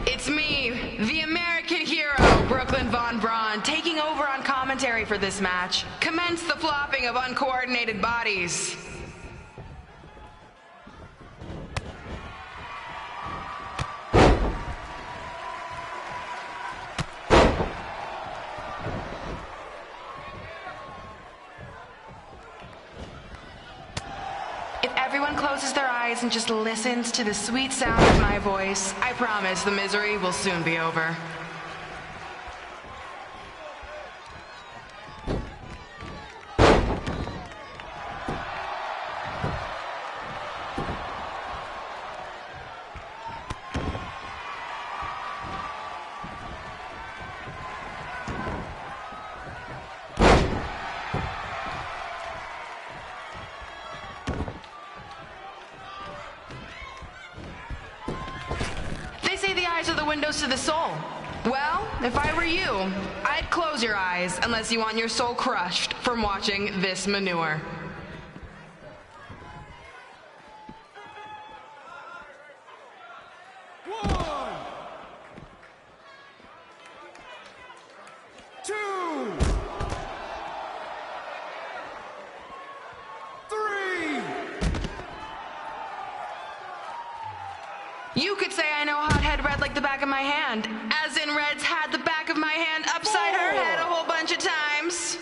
It's me, the American hero, Brooklyn Von Braun, taking over on commentary for this match. Commence the flopping of uncoordinated bodies. Everyone closes their eyes and just listens to the sweet sound of my voice. I promise the misery will soon be over. Eyes are the windows to the soul. Well, if I were you, I'd close your eyes unless you want your soul crushed from watching this manure. One, two, three. You could say I know Hothead Red like the back of my hand, as in Red's had the back of my hand upside her head a whole bunch of times.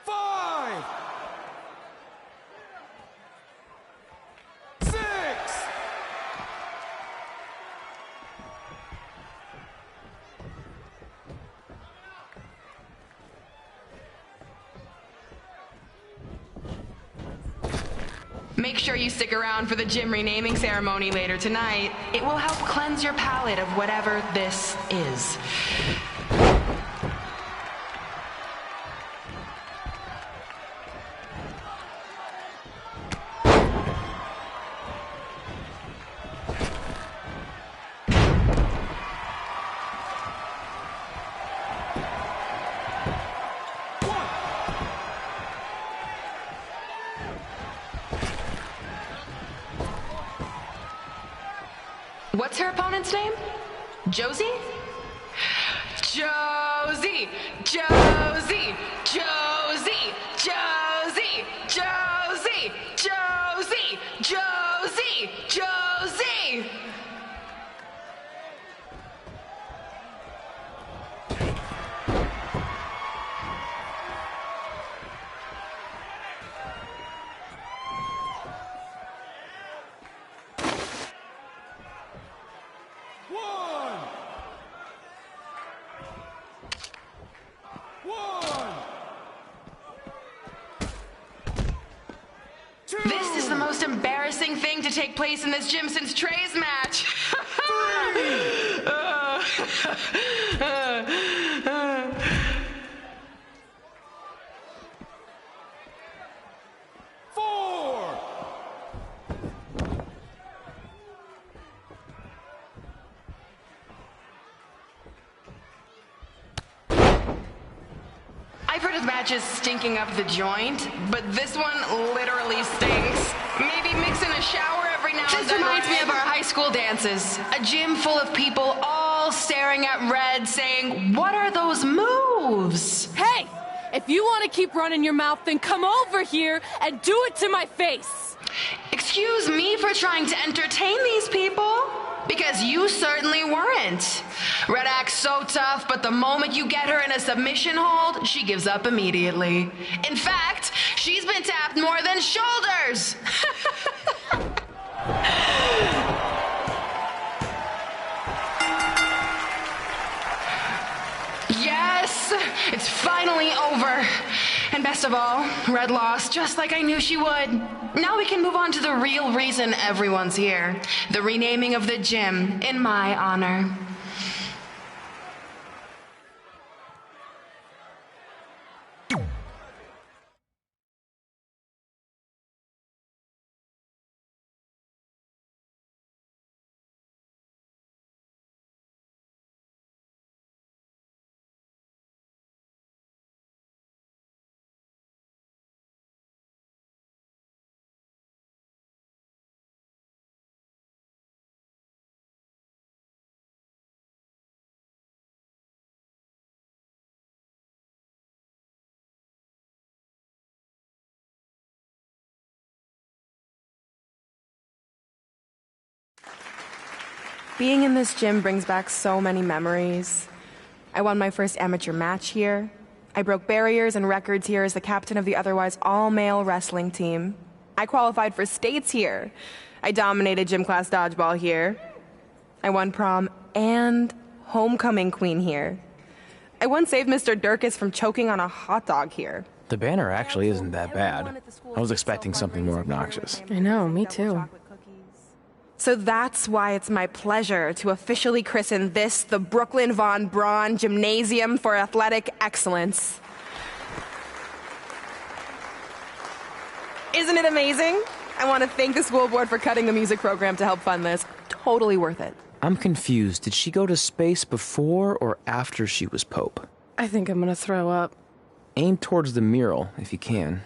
5, 6. Make sure you stick around for the gym renaming ceremony later tonight. It will help cleanse your palate of whatever this is. What's her opponent's name? Josie? Josie! Josie! Josie! Josie! Josie! Josie! Josie! Josie! This is the most embarrassing thing to take place in this gym since Trey's match. 4. I've heard of matches stinking up the joint, but this one literally stinks. Maybe mix in a shower every now and then. This reminds me of our high school dances. A gym full of people all staring at Red saying, "What are those moves?" Hey! If you want to keep running your mouth, then come over here and do it to my face! Excuse me for trying to entertain these people? Because you certainly weren't. Red acts so tough, but the moment you get her in a submission hold, she gives up immediately. In fact, she's been tapped more than shoulders. Yes, it's finally over. And best of all, Red lost just like I knew she would. Now we can move on to the real reason everyone's here. The renaming of the gym in my honor. Being in this gym brings back so many memories. I won my first amateur match here. I broke barriers and records here as the captain of the otherwise all-male wrestling team. I qualified for states here. I dominated gym class dodgeball here. I won prom and homecoming queen here. I once saved Mr. Durkis from choking on a hot dog here. The banner actually isn't that bad. I was expecting something more obnoxious. I know, me too. So that's why it's my pleasure to officially christen this the Brooklyn Von Braun Gymnasium for Athletic Excellence. Isn't it amazing? I want to thank the school board for cutting the music program to help fund this. Totally worth it. I'm confused. Did she go to space before or after she was Pope? I think I'm gonna throw up. Aim towards the mural, if you can.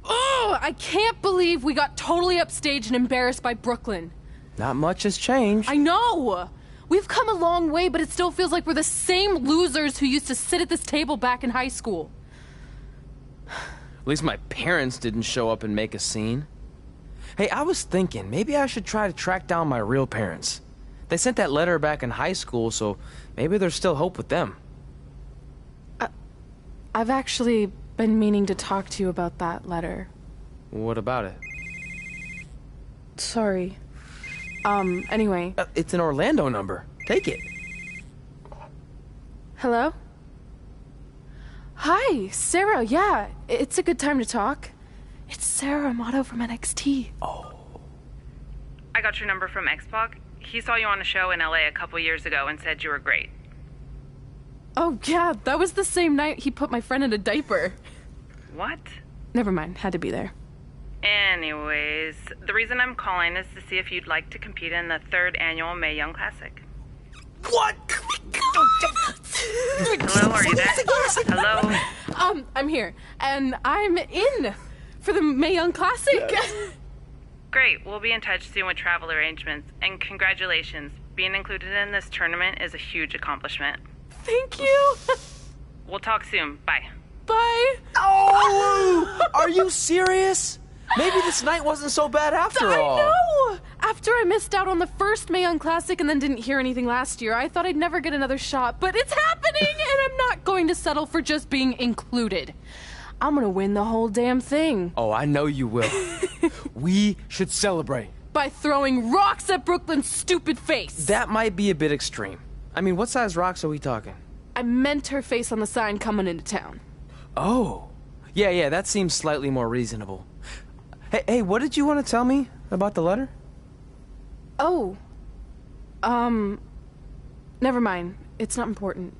Oh, I can't believe we got totally upstaged and embarrassed by Brooklyn. Not much has changed. I know! We've come a long way, but it still feels like we're the same losers who used to sit at this table back in high school. At least my parents didn't show up and make a scene. Hey, I was thinking, maybe I should try to track down my real parents. They sent that letter back in high school, so maybe there's still hope with them. I've actually been meaning to talk to you about that letter. What about it? Sorry. Anyway. It's an Orlando number. Take it. Hello? Hi, Sarah, yeah. It's a good time to talk. It's Sarah Amato from NXT. Oh. I got your number from X-Pac. He saw you on a show in LA a couple years ago and said you were great. Oh, yeah, that was the same night he put my friend in a diaper. What? Never mind, had to be there. Anyways, the reason I'm calling is to see if you'd like to compete in the 3rd annual Mae Young Classic. What? Hello, are you there? Hello? I'm here, and I'm in for the Mae Young Classic. Yes. Great, we'll be in touch soon with travel arrangements, and congratulations. Being included in this tournament is a huge accomplishment. Thank you. We'll talk soon. Bye. Bye. Oh! Are you serious? Maybe this night wasn't so bad after all. I know! After I missed out on the first Mae Young Classic and then didn't hear anything last year, I thought I'd never get another shot, but it's happening, and I'm not going to settle for just being included. I'm gonna win the whole damn thing. Oh, I know you will. We should celebrate. By throwing rocks at Brooklyn's stupid face. That might be a bit extreme. I mean, what size rocks are we talking? I meant her face on the sign coming into town. Oh. Yeah, that seems slightly more reasonable. Hey, what did you want to tell me about the letter? Oh. Never mind. It's not important.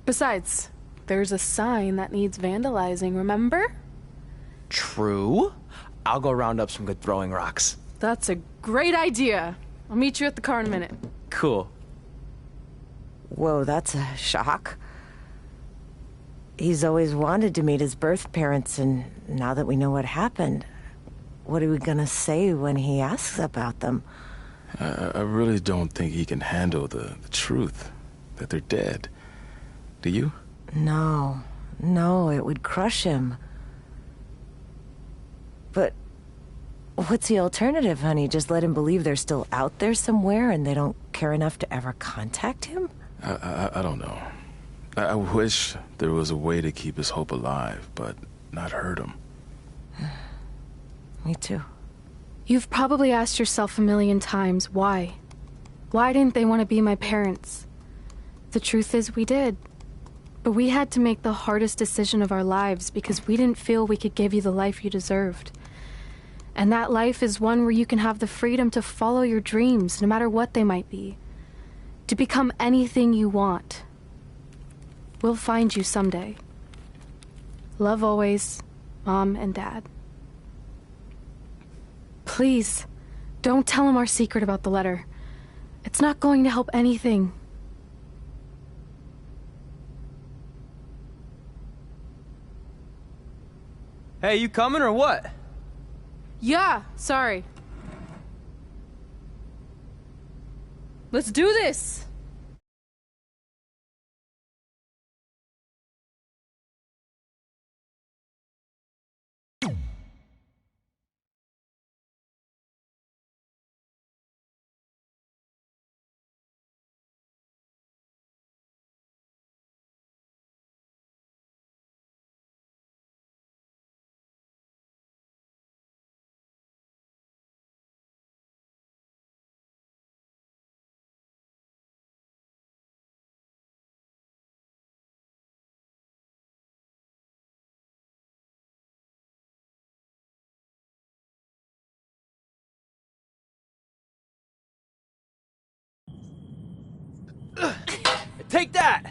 Besides, there's a sign that needs vandalizing, remember? True. I'll go round up some good throwing rocks. That's a great idea. I'll meet you at the car in a minute. Cool. Whoa, that's a shock. He's always wanted to meet his birth parents, and now that we know what happened, what are we gonna say when he asks about them? I really don't think he can handle the truth, that they're dead. Do you? No, it would crush him. But what's the alternative, honey? Just let him believe they're still out there somewhere and they don't care enough to ever contact him? I don't know. I wish there was a way to keep his hope alive, but not hurt him. Me too. You've probably asked yourself a million times, why? Why didn't they want to be my parents? The truth is, we did. But we had to make the hardest decision of our lives because we didn't feel we could give you the life you deserved. And that life is one where you can have the freedom to follow your dreams, no matter what they might be. To become anything you want. We'll find you someday. Love always, Mom and Dad. Please, don't tell him our secret about the letter. It's not going to help anything. Hey, you coming or what? Yeah, sorry. Let's do this! Take that!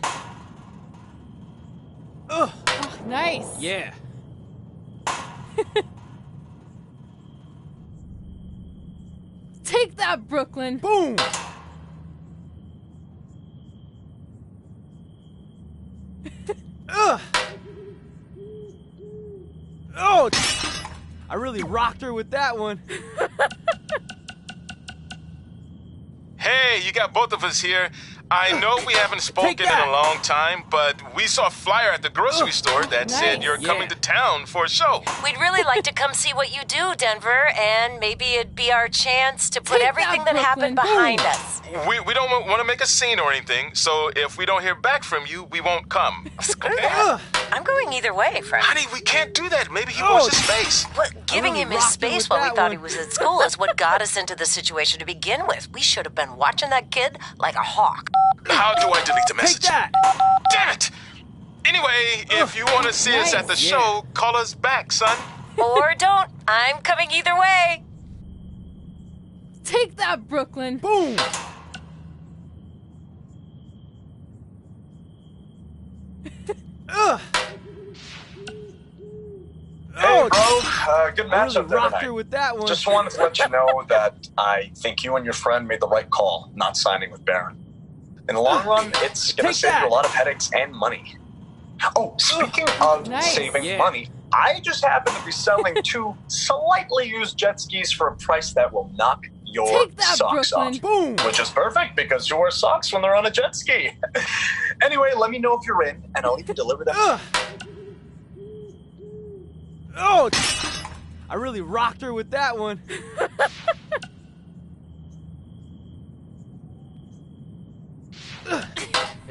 Ugh. Oh, nice! Yeah. Take that, Brooklyn! Boom! Ugh. Oh! I really rocked her with that one. Hey, you got both of us here. I know we haven't spoken in a long time, but we saw a flyer at the grocery store that said you're coming to town for a show. We'd really like to come see what you do, Denver, and maybe it'd be our chance to put everything that happened behind us. We don't want to make a scene or anything, so if we don't hear back from you, we won't come. Screw that. I'm going either way, friend. Honey, we can't do that. Maybe he wants his space. But giving him his space while we thought he was at school is what got us into the situation to begin with. We should have been watching that kid like a hawk. How do I delete the message? Take that! Damn it! Anyway, if you want to see us at the show, call us back, son. Or don't. I'm coming either way. Take that, Brooklyn! Boom! Ugh. Hey, bro. Good matchup really there rocked her tonight. with that one. Just wanted to let you know that I think you and your friend made the right call not signing with Baron. In the long run, it's going to save you a lot of headaches and money. Oh, speaking of saving money, I just happen to be selling 2 slightly used jet skis for a price that will knock your socks off. Boom. Which is perfect because you wear socks when they're on a jet ski. Anyway, let me know if you're in, and I'll even deliver them. Oh! I really rocked her with that one.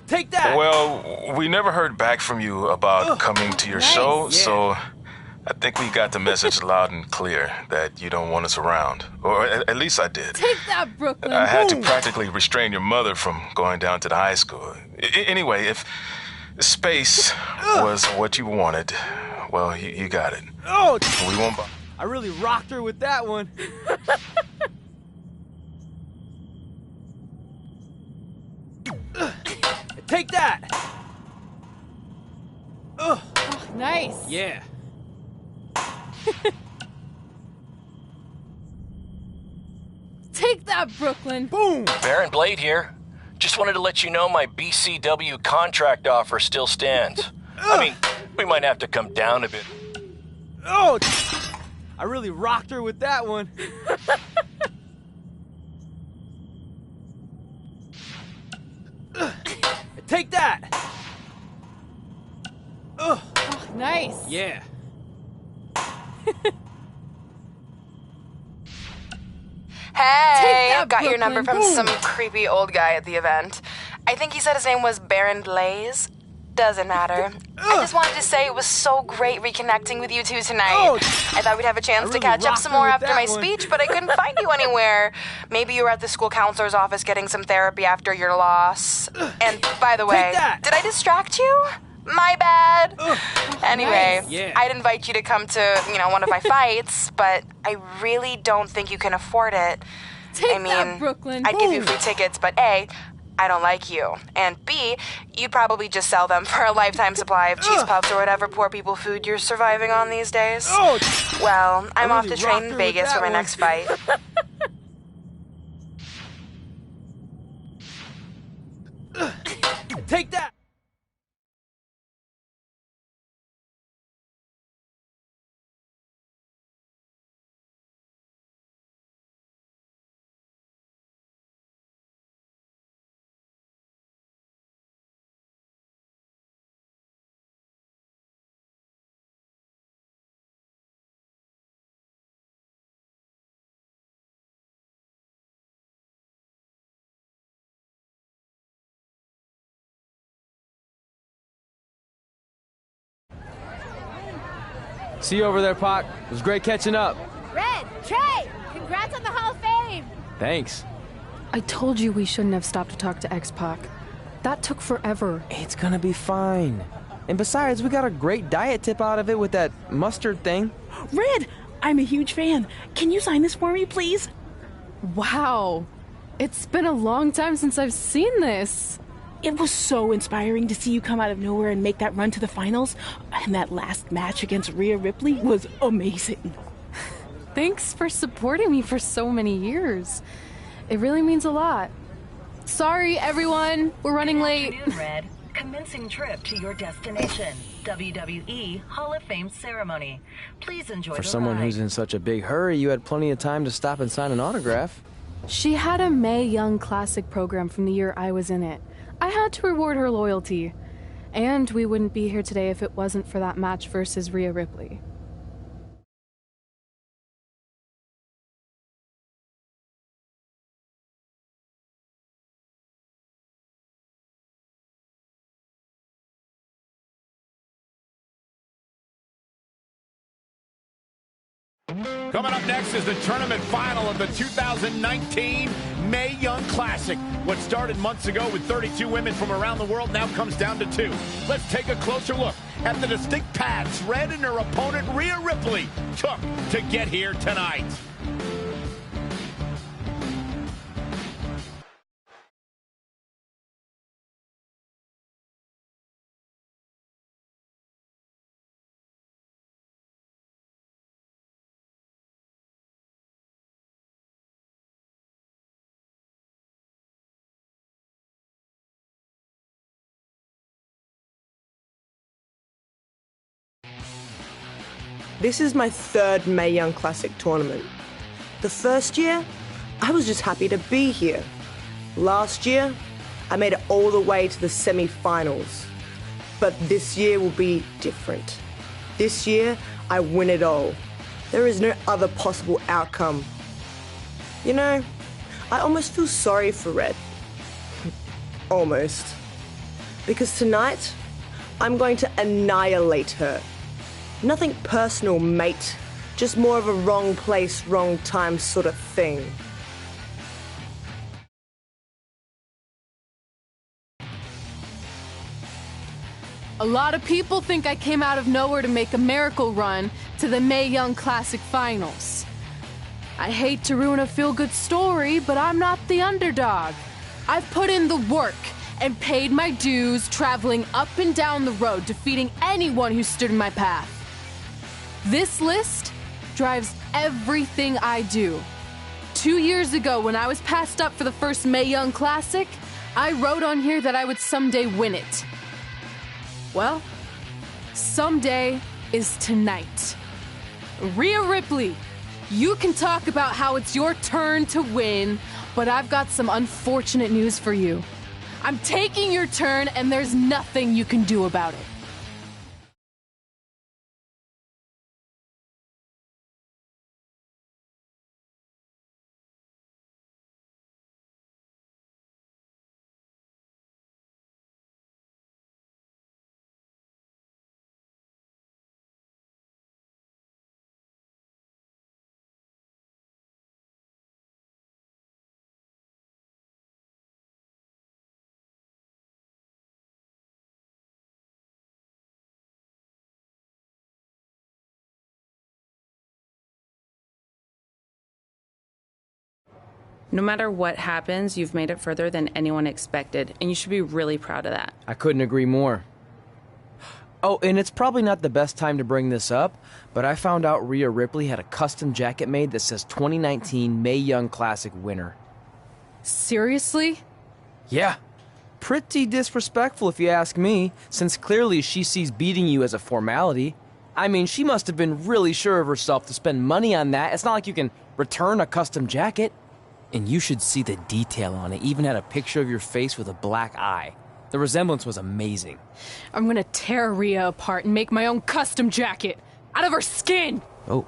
Take that! Well, we never heard back from you about coming to your show, so I think we got the message loud and clear that you don't want us around. Or at least I did. Take that, Brooklyn! I had to practically restrain your mother from going down to the high school. Anyway, if space was what you wanted, well, you got it. Oh! We won't... I really rocked her with that one. Take that! Oh, nice! Yeah. Take that, Brooklyn! Boom! Baron Blade here. Just wanted to let you know my BCW contract offer still stands. I mean, we might have to come down a bit. Oh! I really rocked her with that one. Take that! Oh, nice! Yeah. Hey, that, got your number from Brooklyn. some creepy old guy at the event. I think he said his name was Baron Blaze. Doesn't matter. I just wanted to say it was so great reconnecting with you two tonight. I thought we'd have a chance to catch up some more after my speech, but I couldn't find you anywhere. Maybe you were at the school counselor's office getting some therapy after your loss. And by the way, did I distract you? My bad. Anyway, I'd invite you to come to, one of my fights, but I really don't think you can afford it. Take that, Brooklyn. I'd give you free tickets, but A, I don't like you. And B, you'd probably just sell them for a lifetime supply of cheese puffs or whatever poor people food you're surviving on these days. Well, I'm off to train in Vegas for my next fight. Take that! See you over there, Pac. It was great catching up. Red, Trey, congrats on the Hall of Fame. Thanks. I told you we shouldn't have stopped to talk to X-Pac. That took forever. It's gonna be fine. And besides, we got a great diet tip out of it with that mustard thing. Red, I'm a huge fan. Can you sign this for me, please? Wow. It's been a long time since I've seen this. It was so inspiring to see you come out of nowhere and make that run to the finals. And that last match against Rhea Ripley was amazing. Thanks for supporting me for so many years. It really means a lot. Sorry, everyone. We're running late. Good afternoon, Red. Commencing trip to your destination. WWE Hall of Fame ceremony. Please enjoy For the someone ride. who's in such a big hurry, you had plenty of time to stop and sign an autograph. She had a Mae Young Classic program from the year I was in it. I had to reward her loyalty. And we wouldn't be here today if it wasn't for that match versus Rhea Ripley. Coming up next is the tournament final of the 2019 Mae Young Classic. What started months ago with 32 women from around the world now comes down to 2. Let's take a closer look at the distinct paths Red and her opponent Rhea Ripley took to get here tonight. This is my third Mae Young Classic tournament. The first year, I was just happy to be here. Last year, I made it all the way to the semi-finals. But this year will be different. This year, I win it all. There is no other possible outcome. You know, I almost feel sorry for Red. Almost. Because tonight, I'm going to annihilate her. Nothing personal, mate. Just more of a wrong place, wrong time sort of thing. A lot of people think I came out of nowhere to make a miracle run to the Mae Young Classic Finals. I hate to ruin a feel-good story, but I'm not the underdog. I've put in the work and paid my dues traveling up and down the road, defeating anyone who stood in my path. This list drives everything I do. 2 years ago, when I was passed up for the first Mae Young Classic, I wrote on here that I would someday win it. Well, someday is tonight. Rhea Ripley, you can talk about how it's your turn to win, but I've got some unfortunate news for you. I'm taking your turn, and there's nothing you can do about it. No matter what happens, you've made it further than anyone expected, and you should be really proud of that. I couldn't agree more. Oh, and it's probably not the best time to bring this up, but I found out Rhea Ripley had a custom jacket made that says 2019 Mae Young Classic winner. Seriously? Yeah. Pretty disrespectful if you ask me, since clearly she sees beating you as a formality. I mean, she must have been really sure of herself to spend money on that. It's not like you can return a custom jacket. And you should see the detail on it. Even had a picture of your face with a black eye. The resemblance was amazing. I'm gonna tear Rhea apart and make my own custom jacket out of her skin! Oh.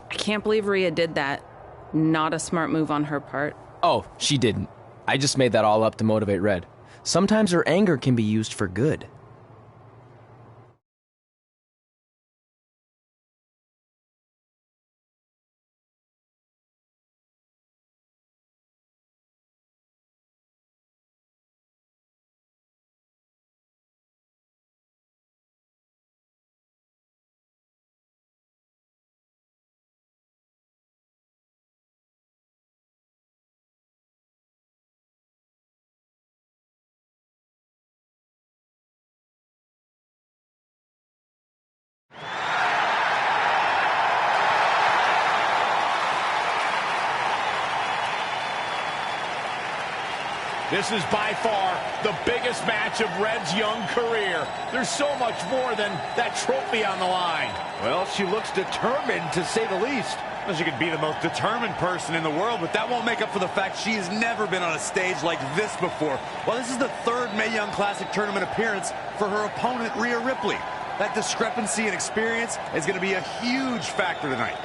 I can't believe Rhea did that. Not a smart move on her part. Oh, she didn't. I just made that all up to motivate Red. Sometimes her anger can be used for good. This is by far the biggest match of Red's young career. There's so much more than that trophy on the line. Well, she looks determined, to say the least. Well, she could be the most determined person in the world, but that won't make up for the fact she has never been on a stage like this before. Well, this is the third Mae Young Classic tournament appearance for her opponent, Rhea Ripley. That discrepancy in experience is going to be a huge factor tonight.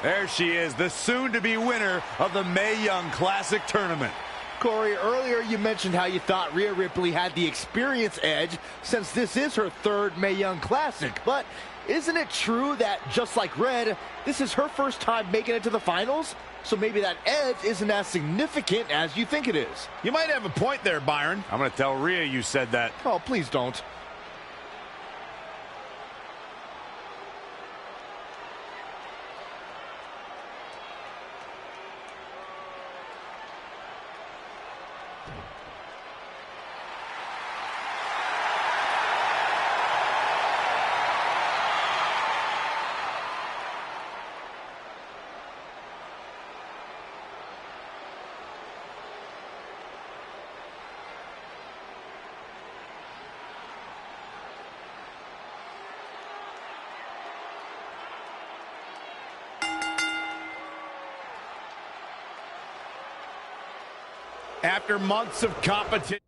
There she is, the soon-to-be winner of the Mae Young Classic Tournament. Corey, earlier you mentioned how you thought Rhea Ripley had the experience edge since this is her third Mae Young Classic. But isn't it true that, just like Red, this is her first time making it to the finals? So maybe that edge isn't as significant as you think it is. You might have a point there, Byron. I'm going to tell Rhea you said that. Oh, please don't. After months of competition,